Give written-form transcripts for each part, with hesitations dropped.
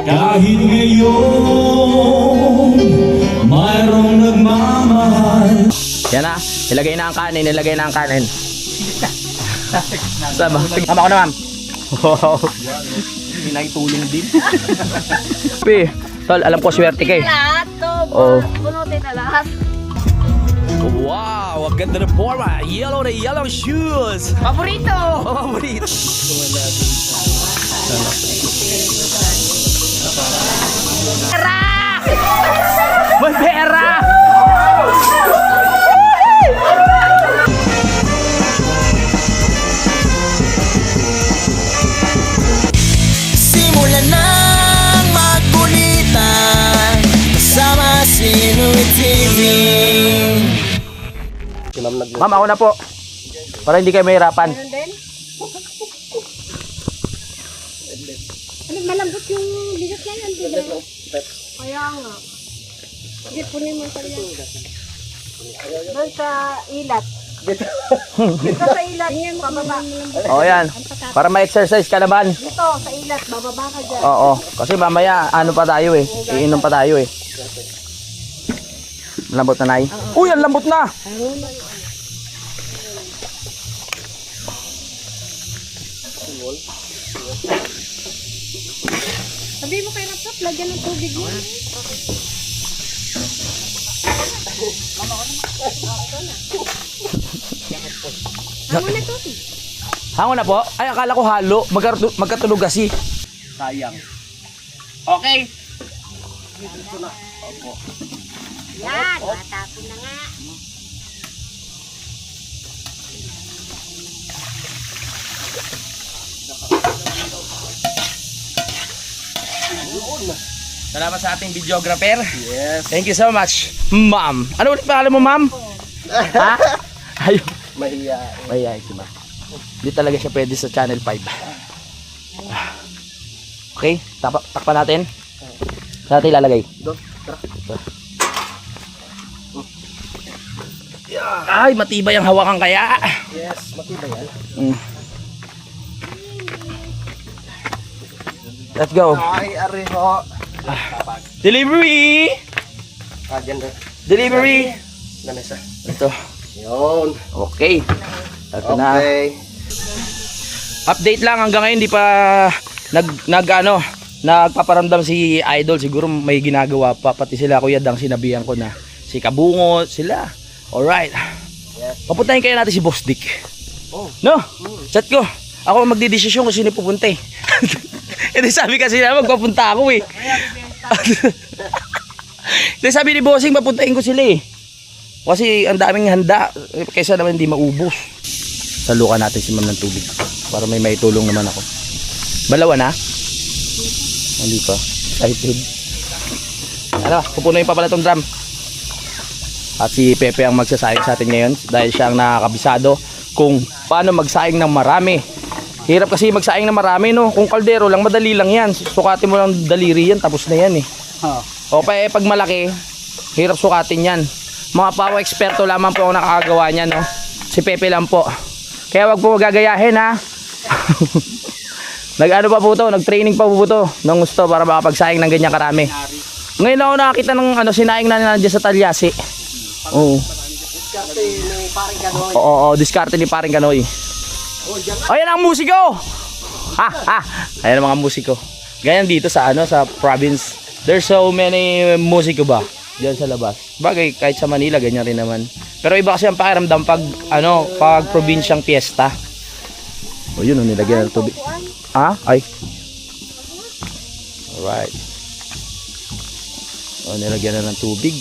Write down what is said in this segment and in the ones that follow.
Kahit ngayon mayroong nagmamahal. Yan na, ilagay na ang kanin, ilagay na ang kanin. Saba, mama ko na ma'am. Wow. Hindi nakitulong din. Pi, tol, alam ko swerte kay. Lahat to, Oh. bunutin na lahat. Wow, ang ganda ng forma. Yellow na yellow shoes. Paborito! Paborito. Tara! May pera! Simulan ng magkulitan kasama si Nuit TV. Ma'am, ako na po. Para hindi kayo mahirapan. Ano din? Ano, malambot yung bigat na yan, diba? Kaya nga. Sige, punin mo sa yan. Doon sa ilat. Dito sa ilat, pababa. O yan. Para ma-exercise ka naman. Dito, sa ilat, bababa ka dyan. Oo. Kasi mamaya, ano pa tayo eh. Iinom pa tayo eh. Lambot na, Nay. Uy, ang lambot na! Sabi mo kay Raptop, lagyan ng tubig mo. Ano na to? Hango na po? Ay, akala ko halo. Magkatulog kasi. Sayang. Okay. Yan, matapon na nga. Salamat sa ating videographer. Yes. Thank you so much, ma'am. Ano ulit pangalan mo, ma'am? Ha? Ayun. Mahiya. Mahihayin si ma'am. Hindi talaga siya pwede sa Channel 5. Okay, takpan natin. Saan natin ilalagay? Ay, matibay ang hawakan kaya. Yes, matibay yan. Let's go. Ay, ariho. Delivery! Dyan na. Delivery! Lamesa. Ito. Yun. Okay. Ito na. Okay. Update lang hanggang ngayon hindi pa nagpaparamdam si Idol. Siguro may ginagawa pa. Pati sila Kuya Dang sinabihan ko na. Si Kabungot sila. Alright. Yes. Papuntahin kaya natin si Boss Dick. Oh. No? Chat ko. Ako magdidesisyon kung sino pupunta eh. Hindi sabi kasi na magpapunta ako eh. Hindi sabi ni Bossing papuntahin ko sila eh. Kasi ang daming handa. Kaysa naman hindi maubos. Salukan natin si Ma'am ng tubig. Para may maitulong naman ako. Balawa na? Hindi pa. Excited. Ano, pupunuin pa pala itong drum. At si Pepe ang magsasayang sa atin ngayon. Dahil siya ang nakakabisado kung paano magsaing ng marami. Hirap kasi magsaing ng marami no. Kung kaldero lang, madali lang yan. Sukatin mo lang daliri yan, tapos na yan eh. O pa pag malaki, hirap sukatin yan. Mga pawa eksperto lamang po ang nakakagawa niyan no. Si Pepe lang po. Kaya wag po gagayahin ha. Nag-ano pa po to, nag-training pa po to ng gusto para makapagsaing ng ganyan karami. Ngayon ako nakakita ng sinaing na nandiyan sa Talyasi. Oo. Diskarte ni Paring Ganoy. Oo, diskarte ni Paring Ganoy. Ayan ang musiko. Ayan ang mga musiko. Ganyan dito sa sa province. There's so many musiko ba diyan sa labas. Bagay kahit sa Manila ganyan rin naman. Pero iba kasi ang pakiramdam pag pag probinsyang fiesta. O yun, nilagyan ng tubig. Ay. Alright. O nilagyan na ng tubig.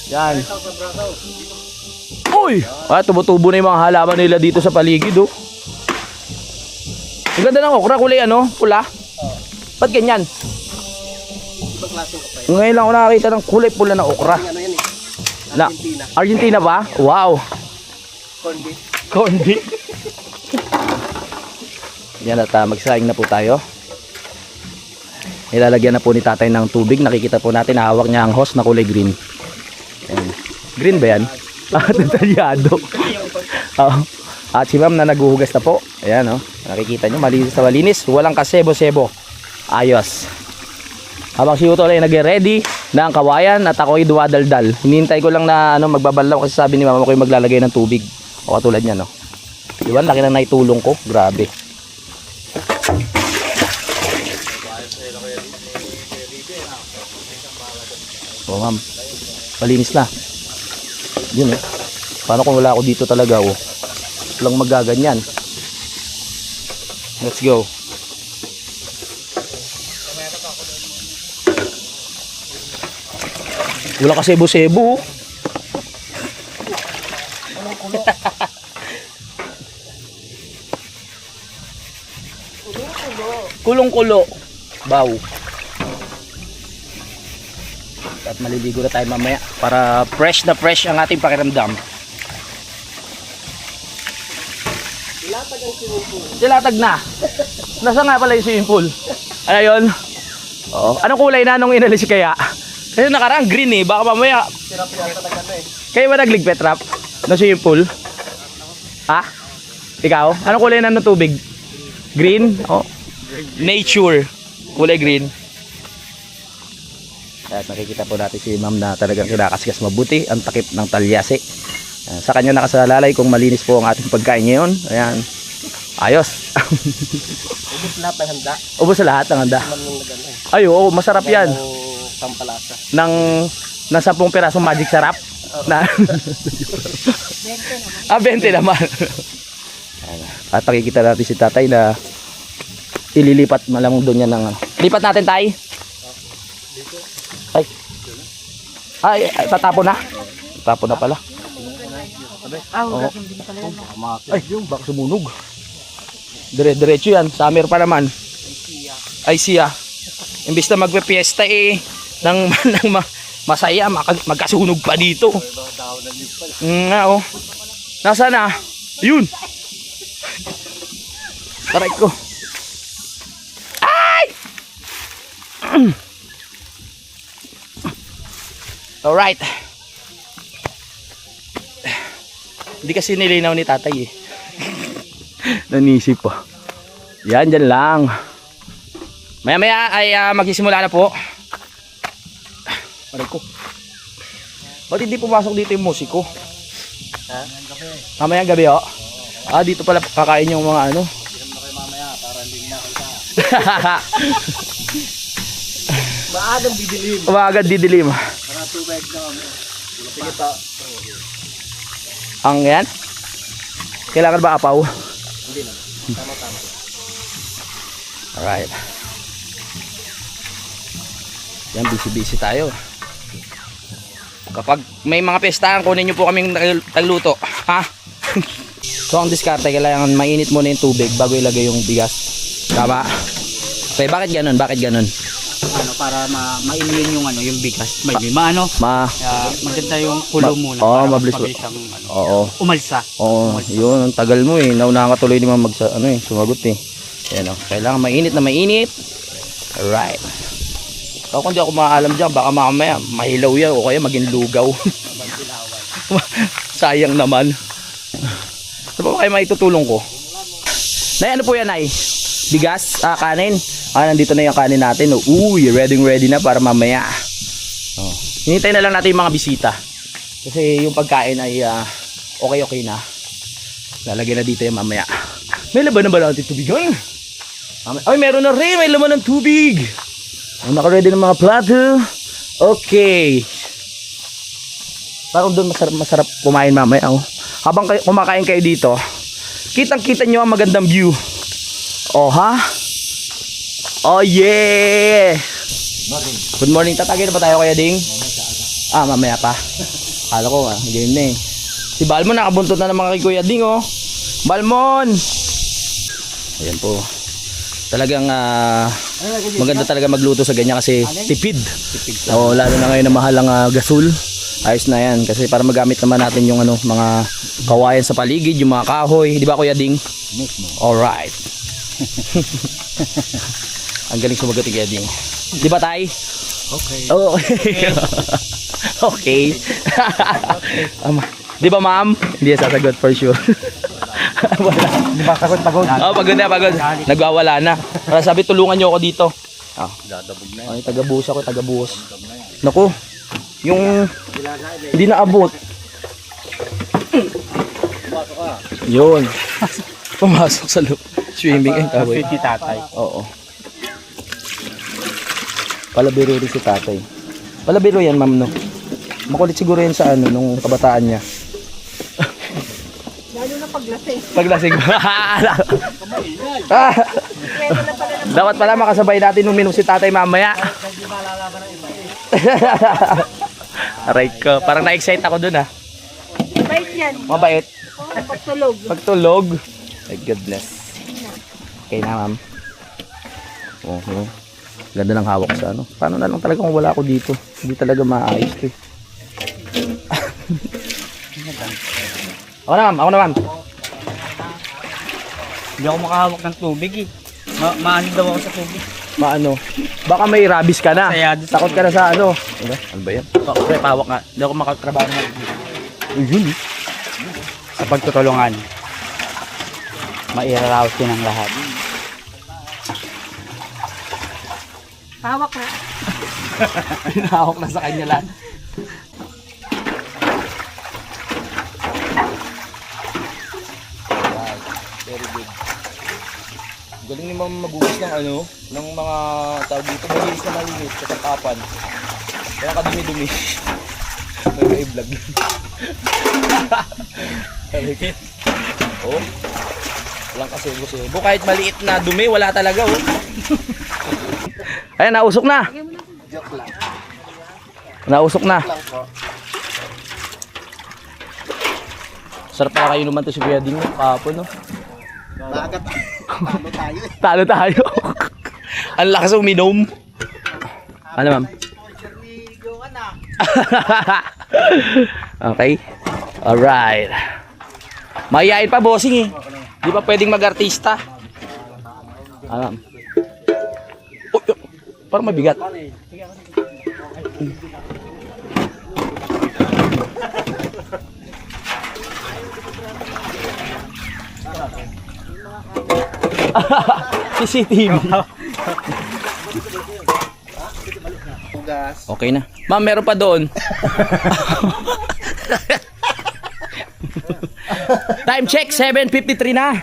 Yan. Uy! Tubo-tubo na yung mga halaman nila dito sa paligid oh. Ang ganda ng okra, kulay pula. Ba't ganyan? Ngayon lang ako nakakita ng kulay pula na okra. Ano yan eh? Argentina ba? Wow. Corn beef. Yan at magsaing na po tayo. Nilalagyan na po ni tatay ng tubig. Nakikita po natin hawak niya ang hose na kulay green. Ayan. Green ba yan? Detalyado. At si ma'am na naghuhugas na po. Ayan oh. Nakikita nyo, malinis na malinis. Walang kasebo-sebo. Ayos. Habang si Utol ay nag-ready ng kawayan at ako ay duwadaldal. Hinihintay ko lang na magbabalaw kasi sabi ni mama ko yung maglalagay ng tubig. O katulad niya no. Diba? Laki na naitulong ko. Grabe. O ma'am. Malinis na. Yun eh. Paano kung wala ako dito talaga oh. Walang magaganyan. Let's go. Wala ka sebo-sebo. Kulong-kulo. Baw. At maliligo na tayo mamaya para fresh na fresh ang ating pakiramdam. Dilatag na. Nasa nga pala yung swimming pool? Ano yun? Oo. Anong kulay na nung inalis kaya? Kasi nakarang green eh. Baka mamaya. Kayo ba nagligpet rap? Na swimming pool? Ha? Ikaw? Anong kulay na ng tubig? Green? Oh. Nature. Kulay green. At nakikita po natin si ma'am na talagang kinakaskas mabuti ang takip ng talyase. Sa kanya nakasalalay kung malinis po ang ating pagkain ngayon. Ayan. Ayos. Ubus lahat ng handa. Ubus sa lahat ng handa. Ay, oo, masarap yan. Pampalasa. Ng 10 pirasong magic sarap. Na 20 naman. At nakikita natin si tatay na ililipat malamang doon yan ng lipat natin tay. Ay, tatapon na. Tatapon na pala. Oo. Ay, baka sumunog. Diretso yan. Summer pa naman. Ay siya. Imbis na magpe-fiesta eh nang masaya magkasunog pa dito. Nga oh. Nasaan na? Ayun. Taray ko. Ay! Alright. Hindi kasi nilinaw ni tatay eh. Nanisip pa. Yan, dyan lang. Maya maya ay magsisimula na po. Aray ko. Ba't hindi pumasok dito yung musiko? Ha? Mamayang gabi oh. Dito pala kakain yung mga ano. Hindi naman kayo mamaya para hindi na kita. Maagang didilim. Umaagad didilim. Para tubig na kami. Sige pa. Ang yan? Kailangan ba apaw? Hindi na. Tama-tama. Alright. Yan, busy-busy tayo. Kapag may mga pestahan, kunin nyo po kaming tagluto. Ha? So ang diskarte, kailangan mainit muna yung tubig bago ilagay yung bigas. Tama? Okay, bakit ganun? Bakit ganun? Ano, para mailiin yung ano, yung bigas. May maano. Maganda yung kulo muna. Oo, para mabilis. mabilis ang ano, Oo. umalsa. Oo, yun, ang tagal mo eh. Naunahan ka tuloy naman sumagot eh. Yan o, kailangan mainit na mainit. Alright. So, kung di ako maalam dyan, baka mamaya mahilaw yan o kaya maging lugaw. Sayang naman. So, baka kayo maitutulong ko. Nay, ano po yan, Nay? Bigas? Kanin? Nandito na yung kanin natin. Uy, ready na para mamaya. Hinintay na lang natin yung mga bisita. Kasi yung pagkain ay okay na. Lalagyan na dito yung mamaya. May laban na ba natin tubigan? Ay, meron na rin. May laman ng tubig. Naka-ready ng mga plato. Okay. Parang doon masarap kumain mamaya. Habang kumakain kayo dito, kitang-kita nyo ang magandang view. Oh, ha? Oh, yeah! Good morning. Tatagay na ba tayo, Kuya Ding? Mamaya pa. Kala ko, game na eh. Si Balmon nakabuntot na ng mga kay Kuya Ding, oh. Balmon! Ayan po. Talagang maganda talaga magluto sa ganyan kasi tipid. Lalo na ngayon na mahal ang gasol. Ayos na yan kasi para magamit naman natin yung mga kawayan sa paligid, yung mga kahoy. Di ba, Kuya Ding? Alright. Ang galing sumagot ni Kuya Ding. Di ba, Tay? Okay. Oh, okay. Okay. Di ba ma'am? Hindi yan sasagot for sure. Wala. Di ba pagod? Oh, pagod na, pagod. Nagwawala na. Kaya sabi, tulungan nyo ako dito. Oh. Dadabog na Ay, taga-buhos ako, taga-buhos. Naku, yung hindi naabot. Pumasok ka. Yun. Pumasok sa loob. Swimming ang tawag. Si tatay. Oo. Palabiro rin si tatay. Palabiro yan, ma'am, no? Makulit siguro yan sa ano, nung kabataan niya. Lalo na paglasing. Paglasing. Pwede na pala na Dapat pala makasabay natin uminom si tatay mamaya. Aray ko, parang na-excite ako dun bait yan. Mabait. Oo, pagtulog. Pagtulog. My goodness. Okay na, ma'am. Ganda ng hawak sa ano. Paano na lang talaga kung wala ako dito? Hindi talaga maayos to. Ako na, ma'am. Ako na, ma'am. Hindi ako makahawak ng tubig eh. Maano daw ako sa tubig. Maano? Baka may rabies ka na. Sayado. Takot ka na sa ano. Ano ba yan? Pre, pawak nga. Hindi ako makatrabaho ng Yun. sa pagtutulungan. Mairaraos din ang lahat. Hawak na. Hinahawak na sa kanya lang. Very good. Galing ni ma'am mabuhos ng ano, ng mga tawag dito, malinis na malinis sa tangkapan. Kaya kadumi-dumi. May vlog. Oh. Walang kasebo-sebo. Kahit maliit na dumi, wala talaga oh. Ayan, nausok na. Nausok na. Sarap pala kayo naman to si Kuya Ding kahapon, no? Nagat. Talo tayo eh. Talo tayo. Ang lakas uminom. Ano, ma'am? Okay. Alright. Mayayain pa, bossing eh. Di pa pwedeng mag-artista. Ano, ma'am? Oh, parang mabigat. CCTV. Pugas. Okay na. Ma'am, meron pa doon. Time check, 7:53 na.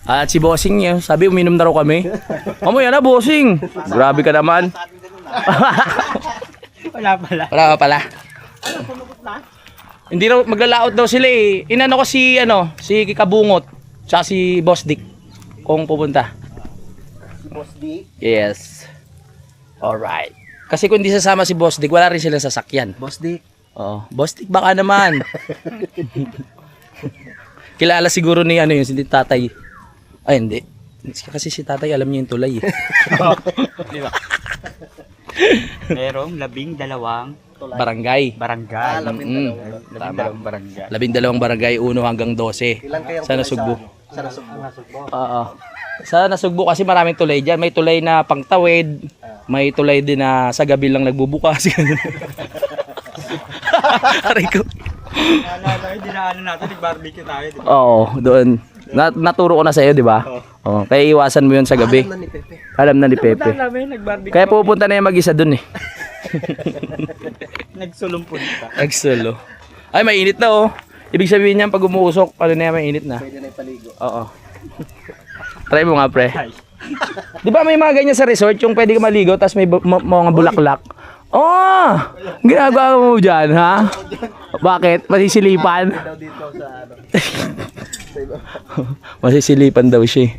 At si bossing niya, sabi uminom na raw kami. Mamaya na, bossing. Grabe ka naman. Wala pala. Wala pa pala. Hindi raw maglalaot daw sila eh. Inano ko si si Kabungot, tsaka si Boss Dick kung pupunta. Boss D. Yes. Alright. Kasi kung di sasama si Boss Dick, wala rin silang sasakyan. Boss D. Oo. Boss Dick baka naman. Kilala siguro ni yung si tatay. Ay hindi. Kasi si tatay alam niya yung tulay eh. Di ba? Merong 12 Barangay. barangay. Tama. Barangay. 12 barangay, 1 hanggang 12. Ilan kayang Sa Nasugbu. Sa Nasugbu. Oo. Sa Nasugbu kasi maraming tulay dyan. May tulay na pangtawid. May tulay din na sa gabi lang nagbubukas. Aray ko. Dinaanan natin, nag-barbecue tayo. Oo, doon. Naturo ko na sa iyo, di ba? Oo. Kaya iwasan mo 'yun sa gabi. Alam na ni Pepe. Alam na ni Pepe. namin, nag-barbecue. Kaya pupunta na yung mag-isa doon eh. Nagsulong punta. Nagsolo. Ay, mainit na oh. Ibig sabihin niyan pag umuusok, ano na yan, mainit na. Pwede na ipaligo. Oo. Try mo nga, pre. Di ba may mga ganyan sa resort, yung pwede ka maligo, tapos may mga bulaklak? Oh! Ginagawa mo dyan, ha? Bakit? Masisilipan? Daw dito sa ano. Masisilipan daw siya.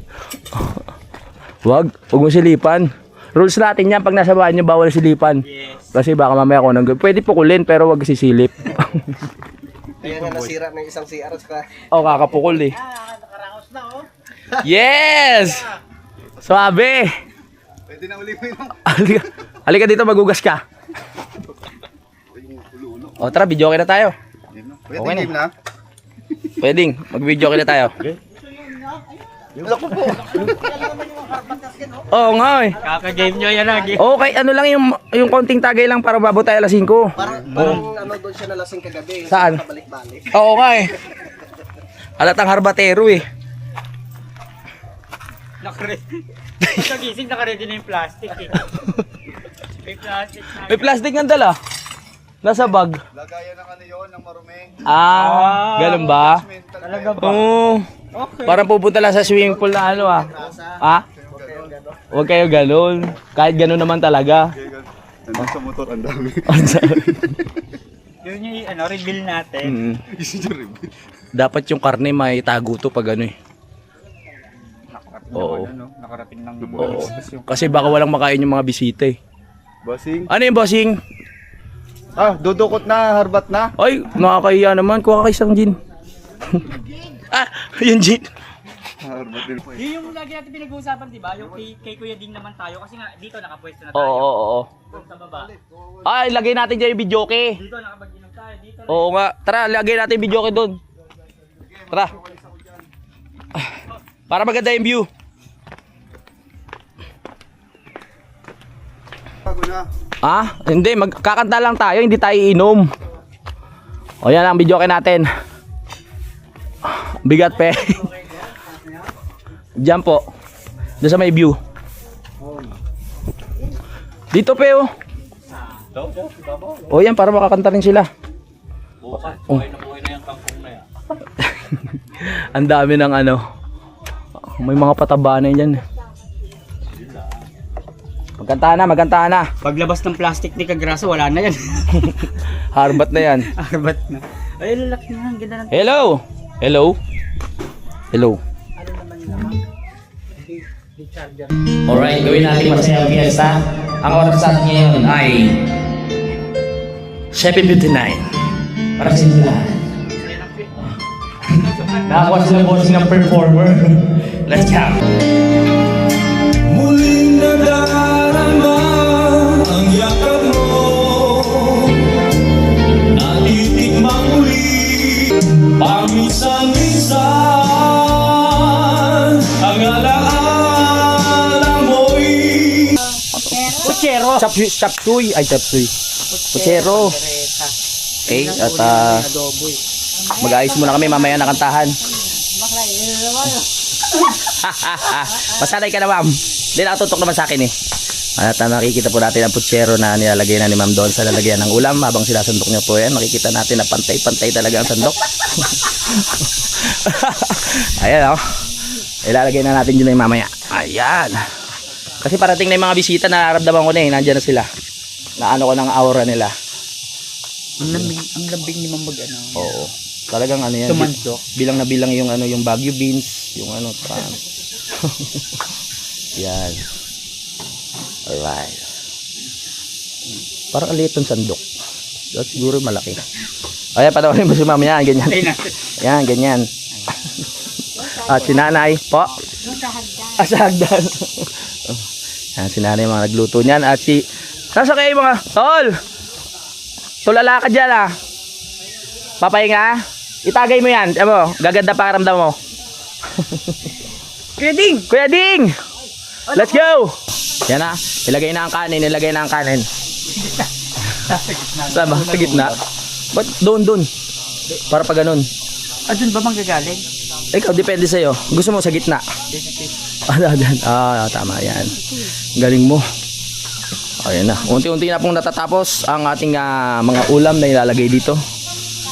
Huwag mo silipan. Rules natin yan, pag nasa bahay niyo, bawal silipan. Kasi baka mamaya ako nang pwede pukulin, pero wag sisilip. Kaya nga nasira ng isang CR ka. Oh, kakapukul eh. Yes! Suabe! Pwede na uli mo yun. Halika dito, magugas ka. O tara, video okay na tayo. Pwede Okay na. game na. Pwedeng, mag-video okay na tayo. Oo nga eh. Kaka-game nyo yan lagi. Okay, ano lang yung konting tagay lang para umabot tayo alas 5. Parang ano doon siya nalasing kagabi. Saan? Balik-balik. Oo nga eh. Alatang harbatero eh. Pagkagising naka-ready na yung plastic eh. May plastic na. May plastic ng dala. Nasa bag. Lagayan ng ano yun, ng marumi. Ganun ba? Talaga ba? Oo. Okay. Parang pupunta lang sa swimming pool na ano ah. Ha? Huwag kayo ganun. Kahit ganun naman talaga. Nandun sa motor, ang dami. Yun yung ano, reveal natin. Dapat yung karne may tago to pag ano eh. Oo. Ano, nakarating ng Oo. Kasi baka walang makain yung mga bisita eh. Bossing. Ano yung bossing? Dudukot na, harbat na. Ay, nakakahiya naman. Kuha ka isang gin. Yung gin. Harbat din. Yun yung lagi natin pinag-uusapan, di ba? Yung kay Kuya Ding naman tayo. Kasi nga, dito nakapwesto na Oo, tayo. oo, oo. Sa baba. Ay, lagay natin dyan yung videoke. Dito nakapag-inom tayo. Dito na. Oo nga. Tara, lagay natin yung videoke doon. Tara. Para maganda yung view. Bago na. Hindi. Magkakanta lang tayo. Hindi tayo iinom. O yan ang videoke natin. Bigat pe. Diyan po. Doon sa may view. Dito pe oh. O yan, para makakanta rin sila. Buhay na yung kangkong na yan. Ang dami ng ano. May mga pataba na yan. Magkantahan na. Paglabas ng plastic ni Kagrasa, wala na yan. Harbat na yan. Arbat na. Ay, lalaki na. Ang ganda ng... Hello. Alright, gawin natin masayang fiesta. Ang oras natin ngayon ay 7:59. Para sa inyo lahat. Nakakuha sila bossing ng performer. Let's go. Muling nadarama ang yakap mo. Natitikmang muli. Paminsan-minsan ang alaala mo'y Kutsero. Chapsuy. Kutsero. Okay, at mag-ayos muna kami mamaya na kantahan. Masanay ka na ma'am. Hindi nakatutok naman sa akin eh. At nakikita po natin ang putsero na nilalagay na ni ma'am doon sa lalagyan ng ulam habang sinasandok niya po yan. Makikita natin na pantay-pantay talaga ang sandok. Ayan o. Ilalagay na natin yun na mamaya. Ayan. Kasi parating na yung mga bisita, nararamdaman ko na eh. Nandiyan na sila. Naano ko ng aura nila. Ang lambing ni Mamag ano. Oo. Talagang ano yan. Tumandok. Bilang na bilang yung ano, yung Baguio beans, yung ano, yan. Alright. Parang aliit ng sandok. That's siguro malaki. Ayan, panoorin mo si mama yan, ganyan. Yan, ganyan. At si nanay po. Sa hagdan. Yan, si nanay mga nagluto niyan. At si, nasa kayo mga, tol! Tulala ka dyan ah. Papahinga. Itagay mo yan. Ano, gaganda pa karamdam mo. Kuya Ding! Let's go! Yan na. Ilagay na ang kanin. Saan ba? Sa gitna. Ba't doon? Para pa ganun. Dun ba manggagaling? Ikaw, depende sa'yo. Gusto mo sa gitna? Tama yan. Galing mo. Ayan na. Unti-unti na pong natatapos ang ating mga ulam na ilalagay dito.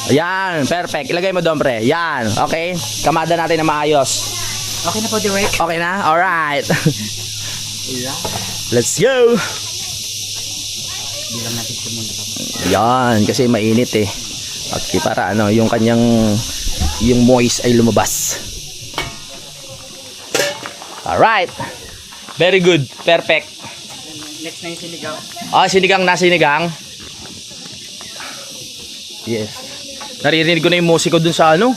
Ayan, perfect. Ilagay mo doon, pre. Yan, okay. Kamada natin na maayos. Okay na po, direct. Okay na? Alright. Let's go. Bilang natin ito muna. Yan, kasi mainit eh. Okay, para ano, yung kanyang yung moist ay lumabas. Alright. Very good. Perfect. Next na yung sinigang. Sinigang. Yes. Naririnig ko na yung musiko dun sa ano?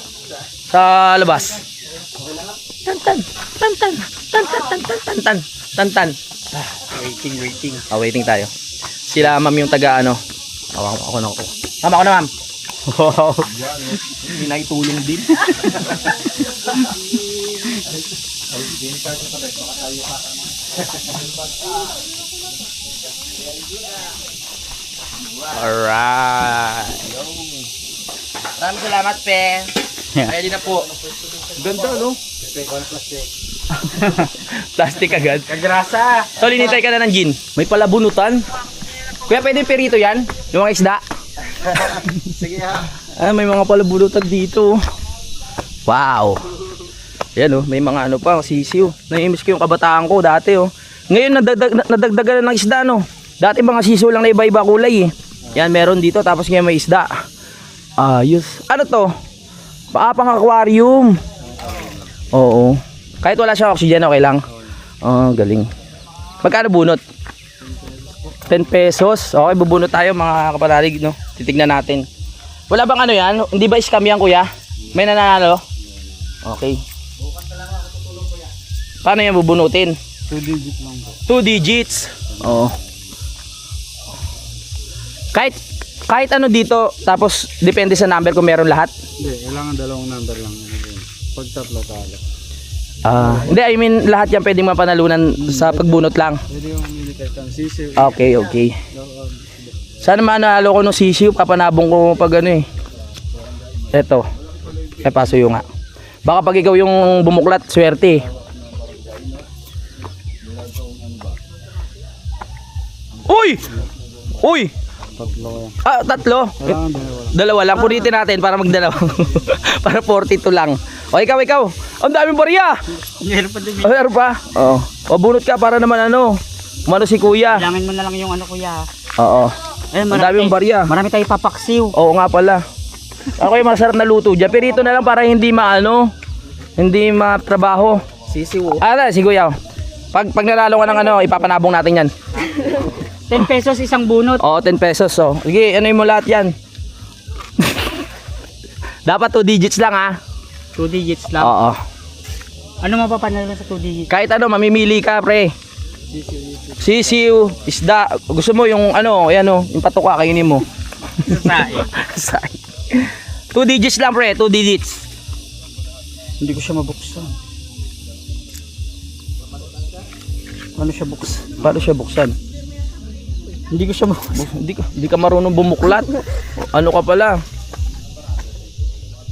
Sa labas. Tan. Waiting. Waiting tayo. Sila ma'am yung taga ano. Ako na. Ma'am, ako na ma'am. Wow. May naitulong din. Alright. Maraming salamat, Pe. Ready na po. Ganda, no? Plastic agad. Kagrasa. Tol, inintay ka na ng gin. May palabunutan. Kuya, pwede perito yan? Yung mga isda? Sige ha. Ah, may mga palabunutan dito. Wow. Yan oh, may mga ano pa, sisiw. Naiimis ko yung kabataan ko dati oh. Ngayon nadagdagan na ng isda no. Dati mga sisiw lang na iba-iba kulay eh. Yan, meron dito tapos ngayon may isda. Ayos. Ano to? Pang aquarium. Oo. Kahit wala siyang oxygen, okay lang. Oh, galing. Magkano bunot? 10 pesos. Okay, bubunot tayo mga kapanalig, no? Titignan natin. Wala bang ano yan? Hindi ba scam yan, kuya? May nananalo? Okay. Paano yan bubunutin? 2 digit lang po. 2 digits. Oo. Kahit ano dito, tapos depende sa number kung meron lahat. Hindi, kailangan dalawang number lang. Pag tatlo talo. Hindi, I mean lahat yan pwedeng mapanalunan sa pagbunot lang. Pwede yung military tan sisiw. Okay, okay. Sana manalo ko ng sisiw, papanabong ko pag ano eh. Eto. Paso yung nga. Baka pag ikaw yung bumuklat, swerte eh. Uy! Uy! Tatlo yan. Tatlo? Kailangan dalawa. Dalawa lang, punitin natin para magdalawa. Para 42 lang. O ikaw. Ang daming barya! Meron pa din. Meron pa? Oo. O bunot ka para naman ano. Umano si kuya. Bilangin mo na lang yung ano kuya. Oo. Eh, Ang daming barya. Marami tayo papaksiw. Oo nga pala. Ako yung masarap na luto dyan. Pero ito na lang para hindi hindi matrabaho. Sisiw. Si kuya. Pag nanalo ka ng ano, ipapanabong natin yan. 10 pesos isang bunot. Oo, 10 pesos. So. Sige, ano mo lahat yan. Dapat 2 digits lang ha. 2 digits lang. Oo. Ano mapapanalo sa 2 digits? Kahit ano, mamimili ka pre. Sisiw, isda. Gusto mo yung ano, ayan o, yung patuka kainin mo. Sasain. 2 digits lang pre, 2 digits. Hindi ko siya mabuksan. Paano siya buksan? Paano siya buksan? Hindi ko siya mabuksan. Hindi ka marunong bumuklat. Ano ka pala?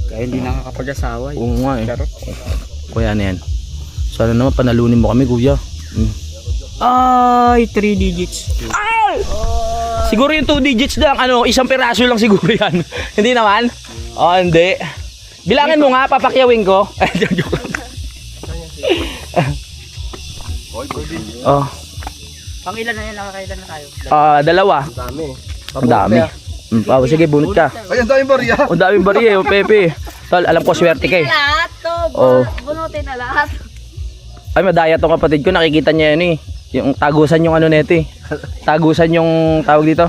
Kaya hindi nakakapag-asawa eh. Oo nga eh. Charot. Kuya na yan. Sana naman panalunin mo kami kuya. Ay, 3 digits. Ay! Siguro yung 2 digits lang, ano, isang piraso lang siguro yan. Hindi naman? Hindi. Bilangin mo nga, papakyawin ko. Joke lang. Pang ilan na yan? Nakakailan na tayo? Dalawa. Dami. Ang dami. Sige, bunot ka. Ay, ang daming barya. Ang daming bariya, Pepe. Tol, alam ko swerte kay. Lahat to. Oo. Bunutin na lahat. Ay, madaya tong kapatid ko, nakikita niya yan eh. Yung tagusan yung ano nito eh. Tagusan yung tawag dito.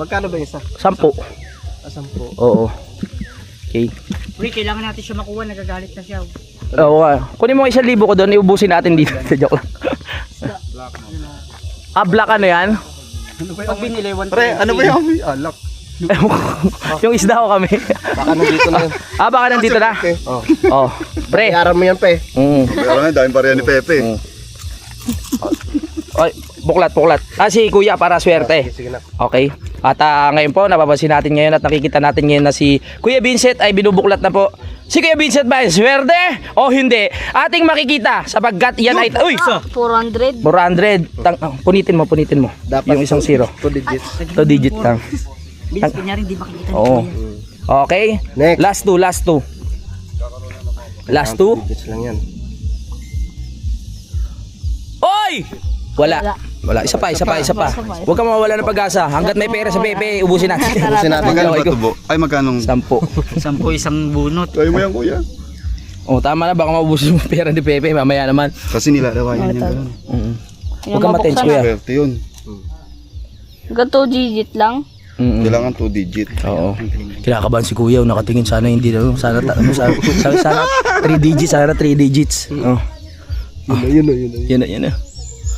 Magkano ba isa? 10. 10. Oo. Okay. Uy, kailangan natin siya makuha. Nagagalit na siya. Oo. Kunin mo 1,000 ko doon, iubusin natin dito. Joke lang. Black ano yan? Pag binili, 1 Pre, ano ba yung alak? Yung isda ko kami. Baka nandito na yun. Baka nandito na. Oh. Pre. Iaram mo yan, pe. Pero nga, daming pareha ni Pepe. Ay, buklat. Si kuya para swerte. Sige na. Okay. At ngayon po, napapansin natin ngayon at nakikita natin ngayon na si Kuya Vincent ay binubuklat na po. Si Kuya Vincent ba ay swerte o hindi? Ating makikita sapagkat yan ay... Uy! 400. 400. Punitin mo. Dapat Yung isang zero. 2 digits. 2 digit lang. Bilis ko niya rin, di makikita ni Oo. Kuya. Okay. Next. Last two. 2 digits lang yan. Oy! Wala. Isa pa. Huwag kang mawawala ng pag-asa. Hanggat may pera sa Pepe, ubusin natin. Ubusin natin. Magkano ba tubo? Ay, magkano? 10. 10 isang bunot. Kaya mo yan, kuya. Tama na. Baka maubusin mo pera ni Pepe. Mamaya naman. Kasi nilalawayan niya gano'n. Huwag kang matense, kuya. Swerte yun. Ganto digit lang. Kailangan 2 digit. Oo. Kinakabahan si kuya. Nakatingin sana hindi na. Sana 3 digits. Sana 3 digits. Oh. Yun na.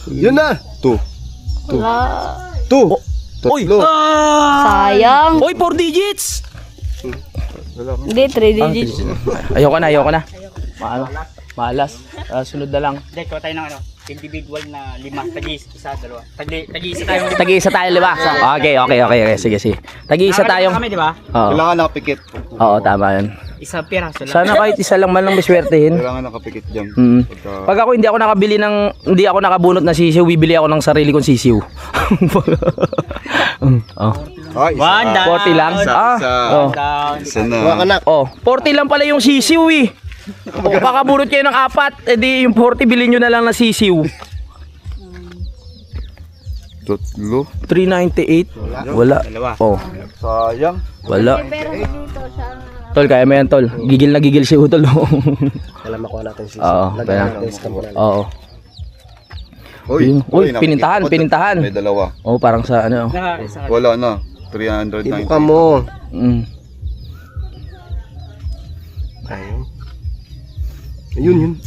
Yun na! 2. Wala. 2! Uy! Tatlo. Sayang. Uy, 4 digits! Hindi, 3 digits. Ayoko na. Malas. Sunod na lang. Hindi, kuha tayo ng ano, individual na 5. Tagi-isa, 2. Tagi-isa tayo. Tag-iisa tayo, di ba? Okay. Sige. Tag-iisa tayong... Kami, di ba? Oo. Kailangan nakapikit. Oo, tama yun. Isang piraso lang. Sana kahit isa lang man lang maswertehin. Kailangan nakapikit dyan. Mm. Pag ako hindi ako nakabunot ng sisiw, bibili ako ng sarili kong sisiw. Oh. Ay, One down. 40 lang? Oh. Down. Isa na. Mga anak. Oh, 40 lang pala yung sisiw eh. O, kakabunot kayo ng 4, edi yung 40 bilhin nyo na lang na sisiw. Tatlo. 398. Wala. Dalawa. Oh, Sayang. wala. Pero dito sa... Tol, kaya mo yan, tol. Gigil na gigil si Utol. Wala makuha natin si Oo, kaya. Oo. Uy, nakapikit. pinintahan. May dalawa. Oh, parang sa ano. Wala na. 390. Ibuka mo. Mm. Ayun.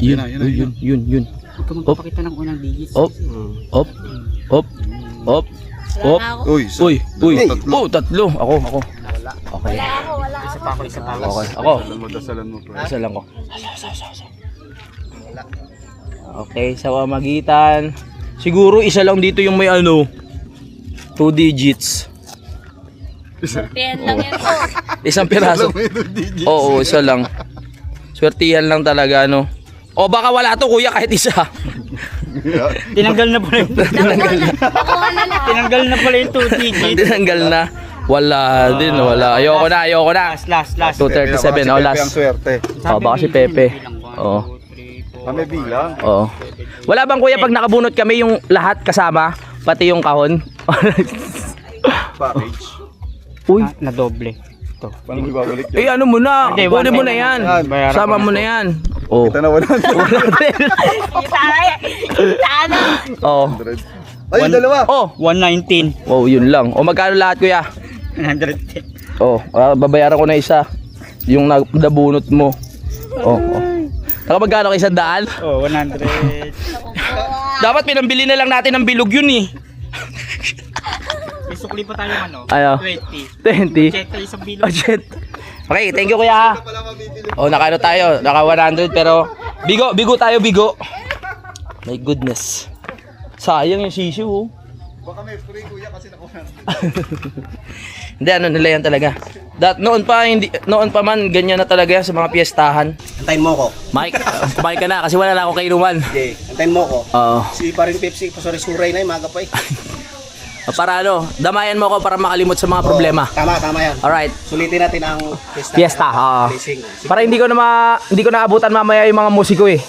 Yun. Yun. Huwag ka magpapakita ng unang digits. Op. Uy, Uy. Tatlo. Ako. Okay. Wala ako. Isa pa. Okay. Ako. Dasalan mo, pre. Isa lang ko. Okay, sa pamagitan. Siguro isa lang dito yung may 2 digits. Piyan lang yan po. Isang piraso. Oo, isa lang. Swertihan lang talaga, O baka wala to, kuya, kahit isa. Tinanggal na pala yung Nakuha na lang. Tinanggal na pala yung 2 digits. Tinanggal na. Wala din, wala. Ayoko na. Last. 237, Ang last. swerte. Baka si Pepe. Oo. Kami bilang. Oo. Wala bang kuya pag nakabunot kami yung lahat kasama? Pati yung kahon? Package. Uy. Na doble. Ito. Paano mo ibabalik Eh yan? ano mo na? Hindi, Kunin mo one na time yan. na. Bayaran Sama ko mo na na yan. Oh. Kita na 100. Sana. Oh. Ay, yung dalawa. Oh. 119. Oh, yun lang. O magkano lahat kuya? 110. Oh, babayaran ko na isa. Yung nabunot mo. Oh. Magkano kayo 100? Oh, 100. Dapat pinambili na lang natin ng bilog yun eh. May sukli pa tayo ano? Ano? 20. 20. Check tayo sa bilog. Budget. Okay, thank you kuya. Oh, naka tayo? Naka 100 pero bigo tayo. My goodness. Sayang yung sisiw oh. Baka may free, kuya, kasi nakuha. Hindi, nila yan talaga. Noon pa man ganyan na talaga yan sa mga piyestahan. Antayin mo ko. Mike, kumain ka na kasi wala na akong kainuman. Okay. Antayin mo ko. Oo. Si paring Pepsi, pasuri-suray na yung maga pa eh. Para damayan mo ako para makalimot sa mga problema. Tama yan. Alright. Sulitin natin ang Fiesta, ha. Blessing. Para hindi ko na abutan mamaya yung mga musiko eh.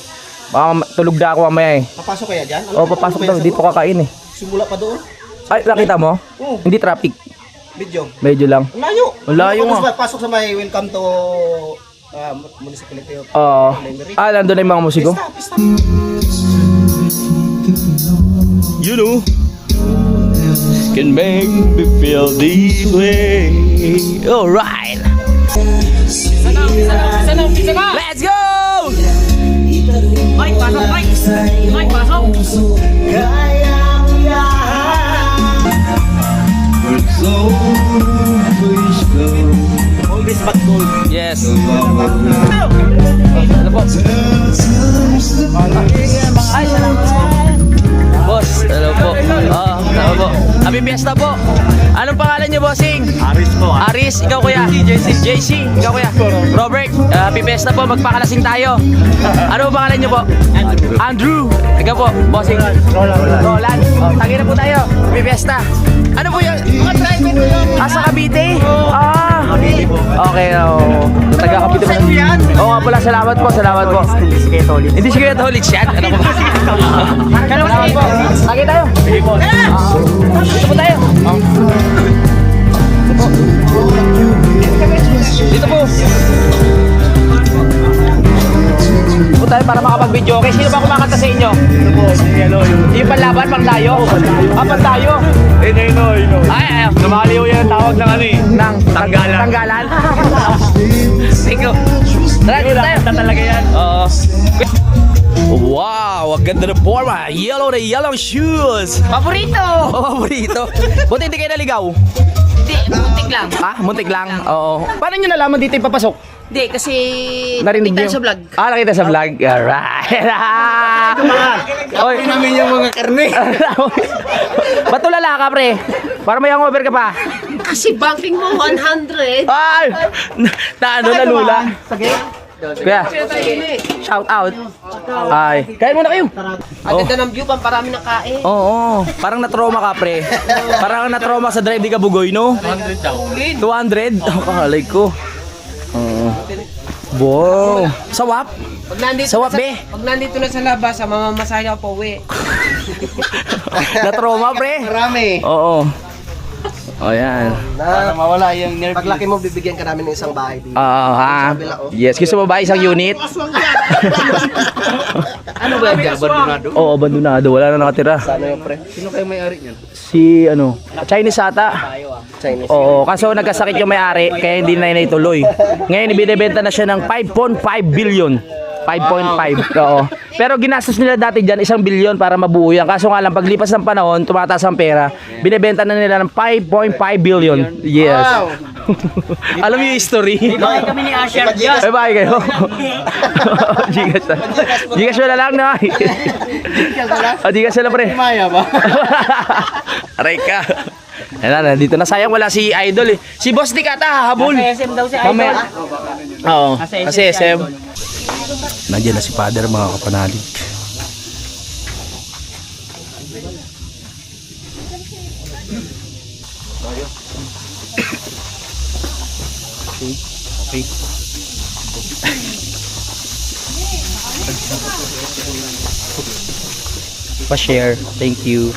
Baka tulog na ako mamaya eh. Papasok kaya dyan? Oh, papasok daw. Dito kakain eh. Simula pa doon. Ay, nakita mo? Oo. Hindi traffic. Video. Medyo lang. Ang layo. Ang layo nga. Pasok sa may welcome to municipality of Lemery. Nandun na yung mga musiko. Pista. You know, can make me feel this way. Alright. Let's go! Mike, pasok, Mike! Mike, pasok! All this but gold. Yes. Ano po? Ay, salamat. Boss, hello po. Hello po. Happy Fiesta po. Anong pangalan niyo, bossing? Aris po. Aris, ikaw kuya. JC, ikaw kuya. Robert, happy Fiesta po. Magpakalasing tayo. Ano ang pangalan niyo po? Andrew. Ikaw po, bossing. Roland. Tagi na po tayo. Happy Fiesta. Ano po yun? Mga driver po yun. Sa Cavite? Okay, taga Cavite po. Oo nga pala, salamat po. Sige, solid. Hindi si Kuya Tolits yan. Ano po? Salamat po. Lagi tayo. Sige po. Dito po tayo. Dito po. Dito tayo para makapag-video. Okay, sino ba kumakanta sa inyo? Ito po, si Yung panlaban, pangdayo? Pandayo. Ino. Ay. Namaliw yan ang tawag ng ano eh. Nang Tanggalan. Tanggalan. Sige. Tara, dito tayo. Kanta talaga yan. Oo. Wow, ang ganda ng forma. Yellow shoes. Paborito. Paborito. Buti hindi kayo naligaw. Hindi, Muntik lang. Ah, muntik lang. Oo. Paano nyo nalaman dito yung papasok? Hindi, kasi Narinig nakita nyo? sa vlog. Ah, nakita sa vlog. Alright. Oy, namin yung mga karne. ba't tulala ka, pre? Para may hangover ka pa. Kasi banking mo 100. Ay! Ano, nalula. Kuya, shout out. Ay, kain muna kayo. Ang ganda ng view, pamparami ng kain. Oo, parang na-trauma ka, pre. Parang na-trauma sa drive di ka bugoy, no? 200 daw. 200? Oh, kahalay ko. Oo. Wow. Sawap? Sawap, be. Pag nandito na sa labas, mamamasahe ako pa uwi. Na-trauma, pre. Marami. Oo. O, yan. Na, mawala yung nerve. Paglaki mo, bibigyan ka namin ng isang bahay dito. Ha? Yes, gusto mo ba isang unit? Ano ba yung abandonado? Oo, abandonado. Wala na nakatira. Ano yung pre? Sino kayo may-ari niyan? Si, ano, Chinese ata. Chinese. Oo, kaso nagkasakit yung may-ari, kaya hindi na ituloy. Ngayon, ibinibenta na siya ng 5.5 billion. 5.5, oo. Pero ginastos nila dati dyan 1 billion para mabuo yan. Kaso nga lang, paglipas ng panahon, tumataas ang pera, binibenta na nila ng 5.5 billion. Yes. Wow. Alam mo yung history? Bakit kami ni Asher Diaz? Ay, bakit kayo? Gcash na. Gcash mo na lang na. Gcash na lang, pre. Maya ba? Aray ka. Ayan na, dito na. Sayang wala si Idol eh. Si Boss Dick ata, hahabol. Nasa SM daw si Idol. Mamaya. Oo, Nasa SM kasi si SM. Idol. Nandiyan na si Father, mga kapanalig. Okay. Pa-share. Thank you.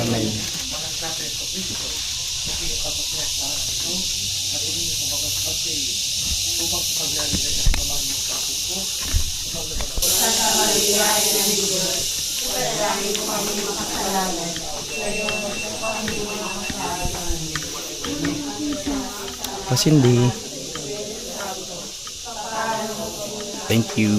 Amen. Pasindi. Thank you.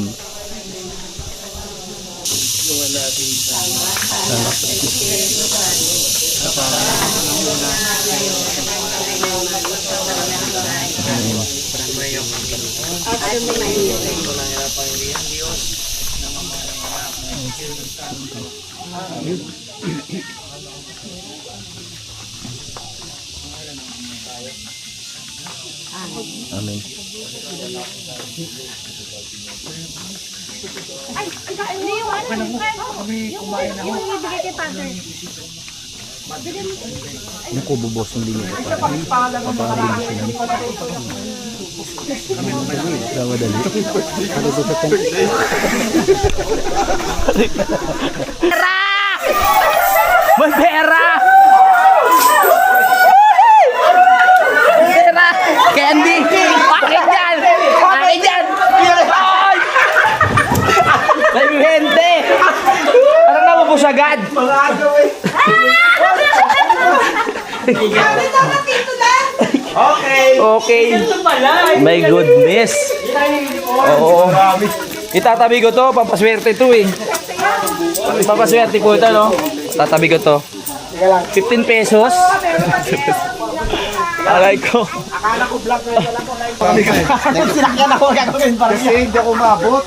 Amen. Ay, hindi yung ano. Yung ibigay kay Pastor. Naku, bubos ng linya ko pa. Papahabilin siya ng... Madali. Pera! May pera! Pera! Candy! Bakit yan? Bakit yan? Ay! May bihente! Parang namubos agad! Okay. My goodness. Oo. Itatabi ko to, pampaswerte to eh. Pampaswerte ko ito, no? Tatabi ko to. 15 pesos. Alay ko. Sinakyan ako, gagawin para kasi hindi ako maabot.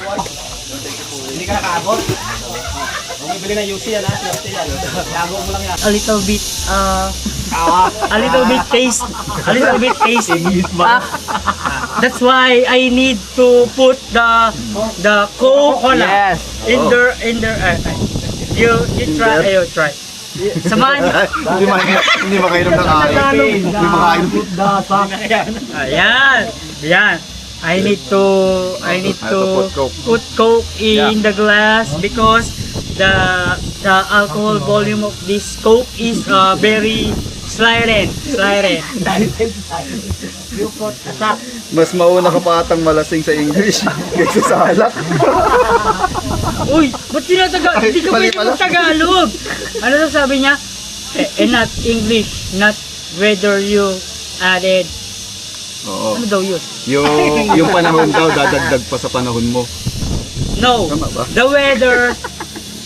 Hindi ka nakaabot. Bili na UC yan ha. Lago mo lang yan. A little bit, a little bit taste. A little bit taste. That's why I need to put the coconut Yes. in the you try. Samahan niyo. Hindi makainom ng akin. Hindi makainom. Ayan. Ayan. I need to put coke in the glass because the alcohol volume of this coke is very slight. Mas mauna ka pa atang malasing sa English kaysa sa alak. Uy, ba't hindi ka Mali pwede pala. mag-Tagalog? Ano sabi niya? Not English, not whether you added Oo. Ano daw yun? Yung panahon daw, dadagdag pa sa panahon mo. No. Tama ba? The weather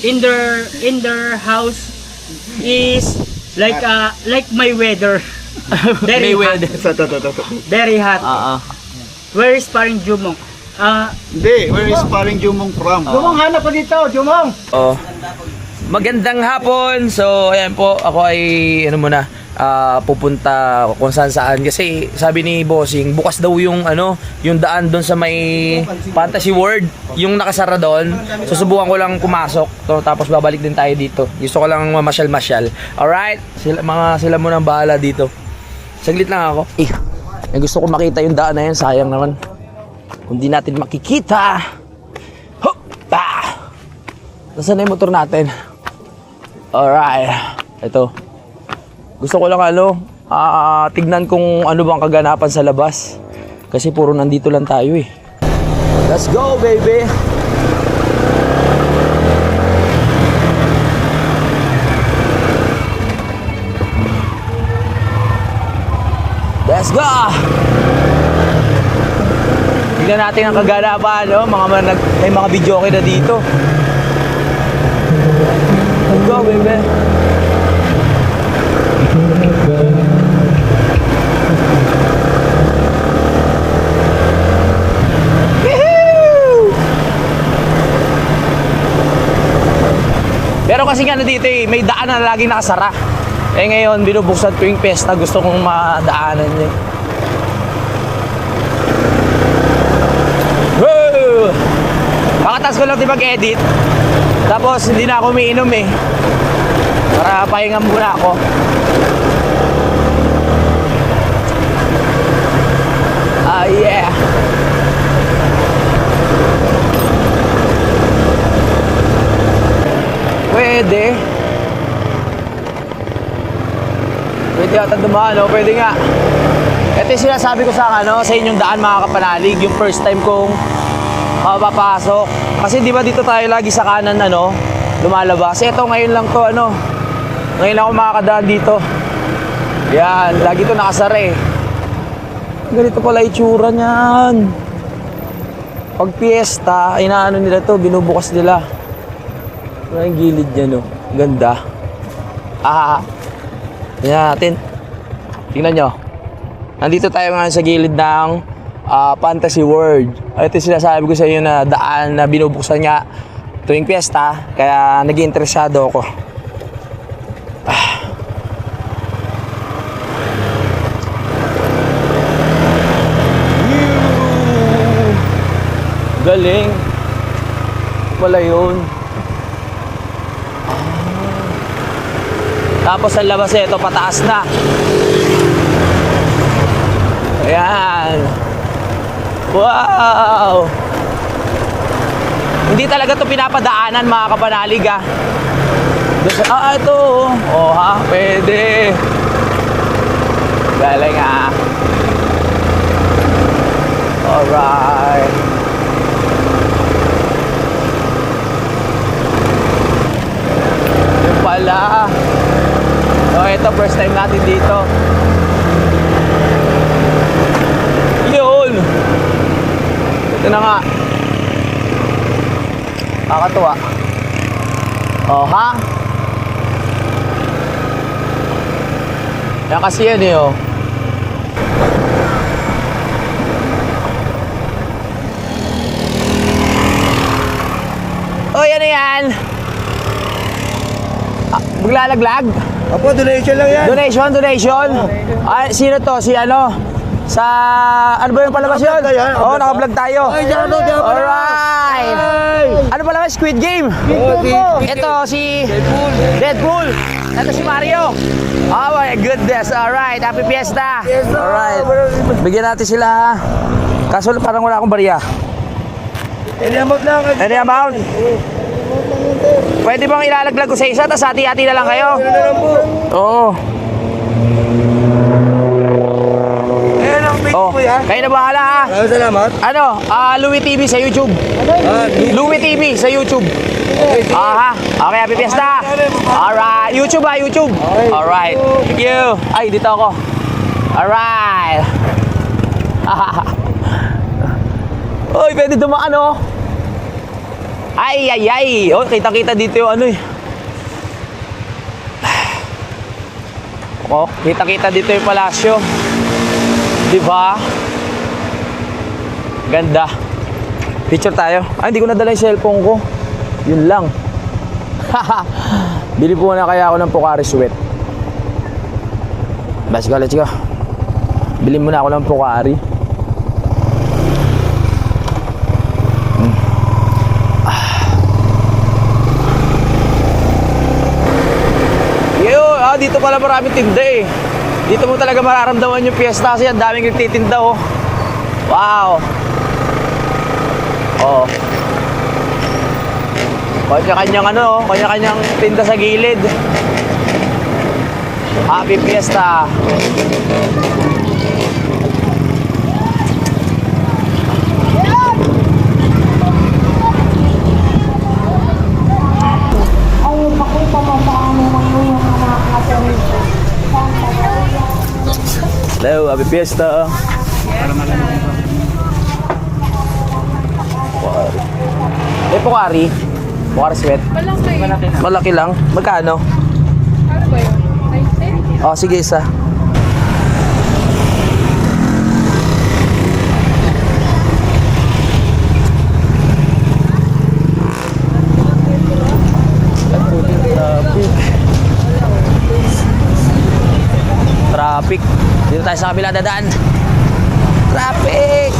in their house is like my weather. Very hot. Very hot. Where is paring Jumong? Hindi, where is paring Jumong from? Jumong, hanap ko dito, Jumong. Oh. Magandang hapon. So, ayan po, ako ay pupunta kung saan kasi sabi ni Bossing bukas daw yung yung daan doon sa may Fantasy World, yung nakasara doon. Susubukan ko lang pumasok tapos babalik din tayo dito. Gusto ko lang mamasyal. Alright, sila muna ang bahala dito. Saglit lang ako. Gusto ko makita yung daan na yan, sayang naman kung di natin makikita. Hoppa! Nasaan na yung motor natin? Alright, ito. Gusto ko lang tignan kung ano bang kaganapan sa labas. Kasi puro nandito lang tayo eh. Let's go, baby! Let's go! Tignan natin ang kaganapan, may mga video okay na dito. Let's go, baby! Pero kasi dito may daan na lagi nakasara. Ngayon binubuksan tuwing pesta, gusto kong madaanan niya. Woo! Pakatas ko lang mag-edit. Tapos hindi na ako umiinom para pahinga muna ako. Yeah. Pwede yata dumaan, pwede nga. Ito yung sinasabi ko sa inyong daan, mga kapanalig, yung first time kong mapapasok. Kasi di ba dito tayo lagi sa kanan lumalabas. Ito ngayon lang to ngayon lang ako makakadaan dito. Yan, lagi to nakasara Ganito pala itsura niyan. Pag piyesta, inaano nila to, binubukas nila. Yung gilid niya ganda. Tingnan natin. Tingnan nyo. Nandito tayo ngayon sa gilid ng Fantasy World. Ito yung sinasabi ko sa inyo na daan na binubuksan niya tuwing piyesta. Kaya naging interesado ako. Galing. Wala yun. Tapos ang labas ito, pataas na. Ayan. Wow! Hindi talaga ito pinapadaanan, mga kapanalig ito. Pwede. Galing Alright. Yung pala. Ito, first time natin dito. Yun! Ito na nga. Kakatuwa. Yan kasi yan ano yan? Maglalaglag? Apo, donation lang yan. Donation? Ay, sino to? Si sa ano ba yung palabas yun? Naka-vlog tayo. Alright. Ano palabas? Squid Game? Ito si Deadpool. Ito si Mario. Oh my goodness. Alright, happy fiesta. Alright. Bigyan natin sila. Kaso parang wala akong barya. Any amount lang. Any amount? Pwede bang ilalaglag ko sa isa, tapos hati-hati na lang kayo? Oo. Kayo na bahala Salamat. Louie TV sa YouTube. Louie TV sa YouTube. Okay, happy fiesta. Alright, YouTube YouTube. Alright. Thank you. Ay, dito ako. Alright. Oy, pwede dumaan oh. Ay, ay, ay. Oh, kita-kita dito yung ano eh. Oh, kita-kita dito yung palasyo. Di ba? Ganda. Picture tayo. Ay, hindi ko nadala yung cellphone ko. Yun lang. Bili po na kaya ako ng Pocari Sweat. Let's go, let's go. Bili muna ako ng Pocari. Dito pala maraming tinda eh. Dito mo talaga mararamdaman yung piyesta kasi ang daming nagtitinda oh. Wow. Oh. Kanya-kanyang ano, kanya-kanyang tinda sa gilid. Happy Fiesta. Hello, Happy Fiesta. Pocari. Pocari Sweat. Malaki lang. Magkano? Ano ba yun? 19? Oh, sige isa. Traffic. Dito tayo sa kabila dadaan. Traffic.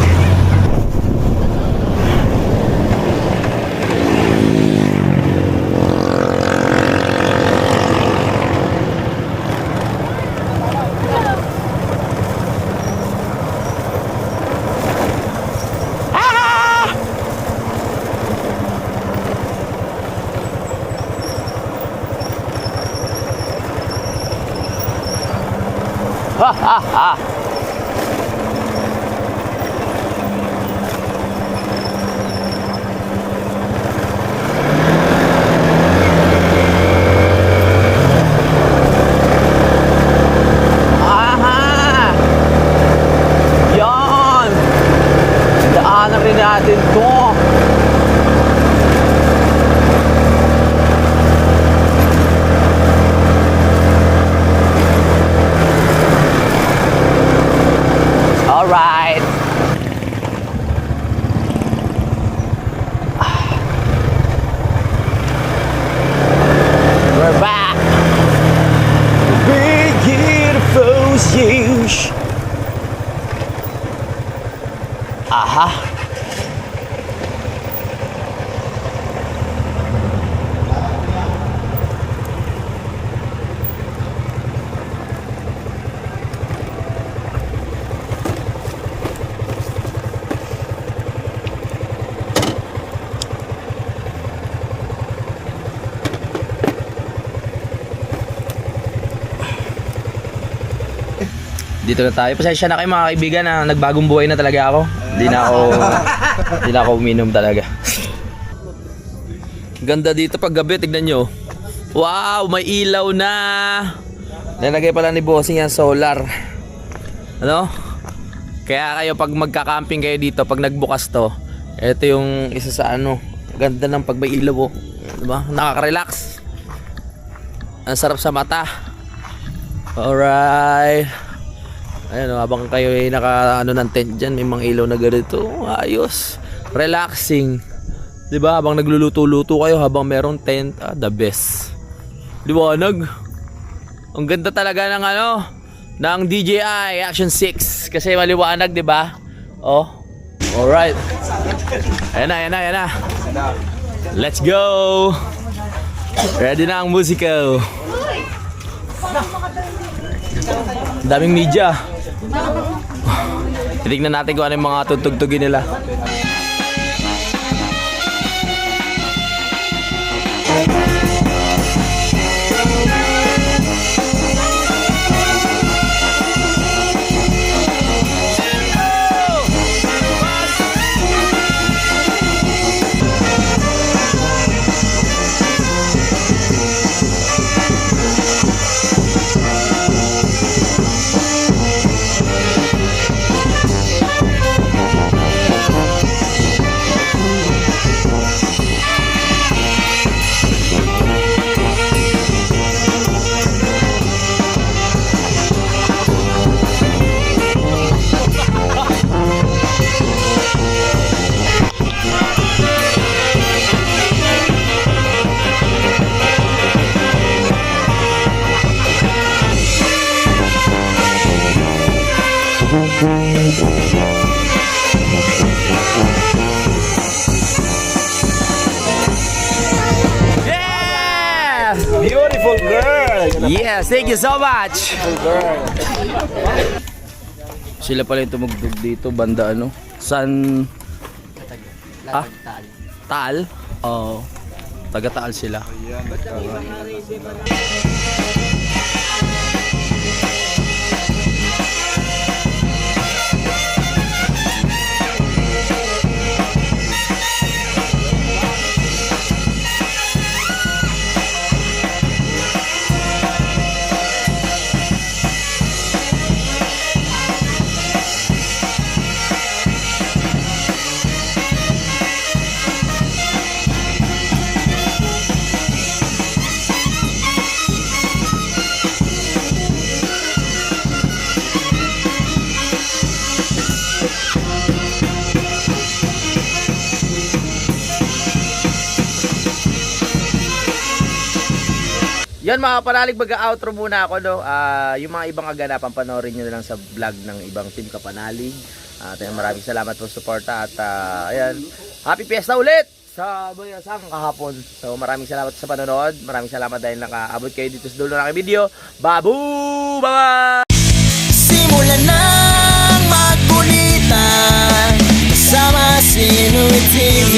Ha ha ha. Aha! Yan! Daanan rin natin to. Alright. We're back. Big beautiful years. Aha. Dito na tayo. Pasensya na kayo mga kaibigan na nagbagong buhay na talaga ako. Hindi na ako uminom talaga. Ganda dito pag gabi, tignan nyo. Wow, may ilaw na. Nalagay pala ni Bossing yan solar. Ano? Kaya kayo pag magka-camping kayo dito, pag nagbukas to, ito yung isa sa ano. Ganda ng pag may ilaw oh. Diba? Nakaka-relax. Ang sarap sa mata. Alright. Ayan, habang kayo ay naka ano ng tent dyan, may mga ilaw na ganito. Ayos. Relaxing. Diba? Habang nagluluto-luto kayo, habang merong tent, the best. Liwanag. Ang ganda talaga ng ano, ng DJI Action 6. Kasi maliwanag, diba? Oh. Alright. Ayan na, ayan na, ayan na. Let's go. Ready na ang musika. Daming media. Titignan natin kung ano yung mga tutugtugin nila. Yeah! Beautiful girl! Yes, thank you so much. Sila pala yung tumugtog dito, banda ano? San... Ah? Taal? Oo. Taga-Taal sila. Yan mga panalig, mag-outro muna ako, no. Yung mga ibang aganapan panoorin nyo na lang sa vlog ng ibang team Kapanalig. Maraming salamat po sa suporta at ayan, happy fiesta ulit sa Bayasang kahapon. So maraming salamat sa panonood. Maraming salamat dahil nakaabot kayo dito sa dulo ng aking video. Babu! Bye-bye! Simulan ng magkulitan kasama si Inoy TV.